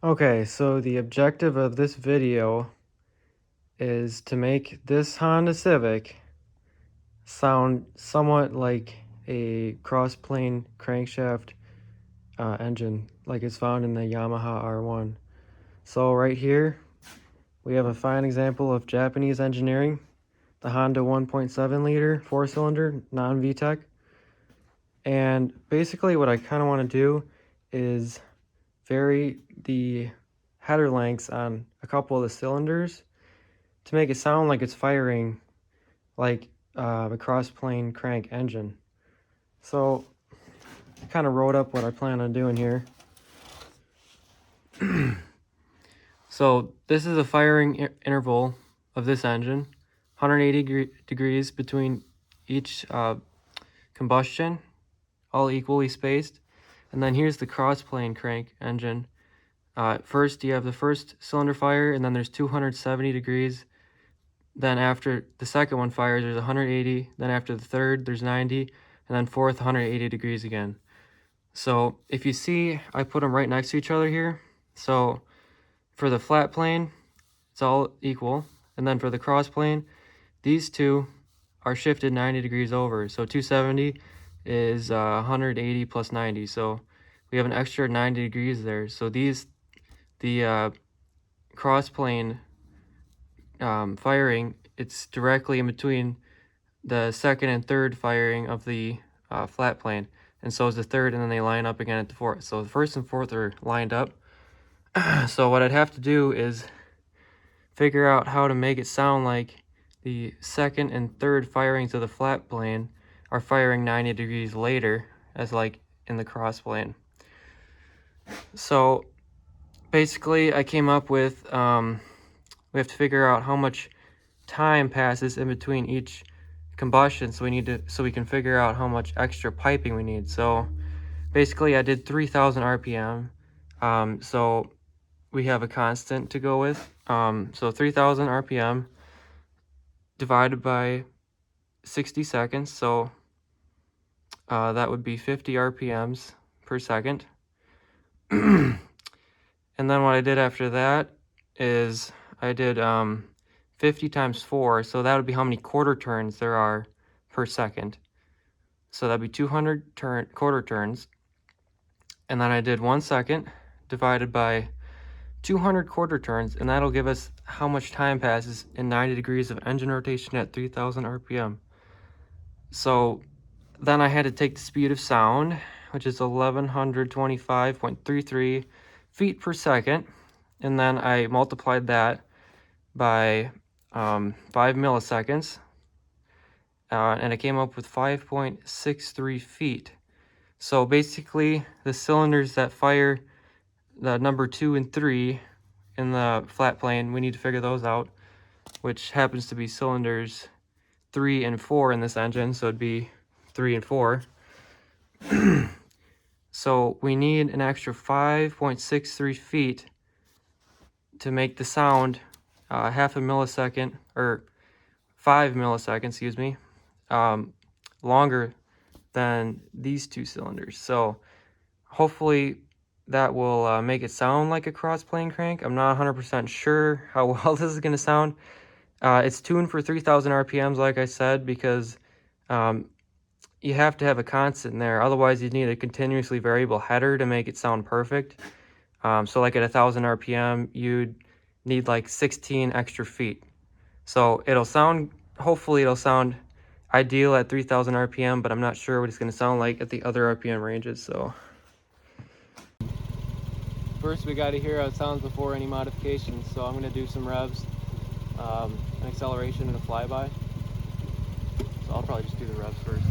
Okay, so the objective of this video is to make this Honda Civic sound somewhat like a cross-plane crankshaft engine, like it's found in the Yamaha R1. So right here, we have a fine example of Japanese engineering, the Honda 1.7 liter 4-cylinder non-VTEC. And basically what I kind of want to do is vary the header lengths on a couple of the cylinders to make it sound like it's firing like a cross-plane crank engine. So I kind of wrote up what I plan on doing here. So this is a firing interval of this engine, 180 degrees between each combustion, all equally spaced. And then here's the cross-plane crank engine. First you have the first cylinder fire, and then there's 270 degrees. Then after the second one fires, there's 180. Then after the third, there's 90. And then fourth, 180 degrees again. So if you see, I put them right next to each other here. So for the flat plane, it's all equal. And then for the cross plane, these two are shifted 90 degrees over. So 270 is 180 plus 90. So we have an extra 90 degrees there. So the cross plane firing, it's directly in between the second and third firing of the flat plane, and so is the third, and then they line up again at the fourth. So the first and fourth are lined up. So what I'd have to do is figure out how to make it sound like the second and third firings of the flat plane are firing 90 degrees later, as like in the cross plane. So basically I came up with we have to figure out how much time passes in between each combustion, so we can figure out how much extra piping we need. So basically I did 3,000 RPM. So we have a constant to go with. So 3,000 RPM divided by 60 seconds. So that would be 50 RPMs per second. And then what I did after that is I did 50 times 4, so that would be how many quarter turns there are per second. So that'd be 200 quarter turns. And then I did 1 second divided by 200 quarter turns, and that'll give us how much time passes in 90 degrees of engine rotation at 3,000 RPM. So then I had to take the speed of sound, which is 1125.33 feet per second, and then I multiplied that by 5 milliseconds, and I came up with 5.63 feet. So basically the cylinders that fire the number 2 and 3 in the flat plane, we need to figure those out, which happens to be cylinders 3 and 4 in this engine, so it'd be 3 and 4. So we need an extra 5.63 feet to make the sound half a millisecond, or 5 milliseconds, excuse me, longer than these two cylinders. So hopefully that will make it sound like a cross-plane crank. I'm not 100% sure how well this is going to sound. It's tuned for 3,000 RPMs, like I said, because you have to have a constant in there. Otherwise, you need a continuously variable header to make it sound perfect. So like at 1,000 RPM, you'd need like 16 extra feet. So it'll sound, hopefully it'll sound ideal at 3,000 RPM, but I'm not sure what it's going to sound like at the other RPM ranges. So first we got to hear how it sounds before any modifications. So I'm going to do some revs, an acceleration, and a flyby. So I'll probably just do the revs first.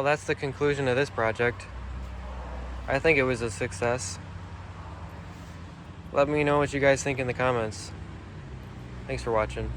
that's the conclusion of this project. I think it was a success. Let me know what you guys think in the comments. Thanks for watching.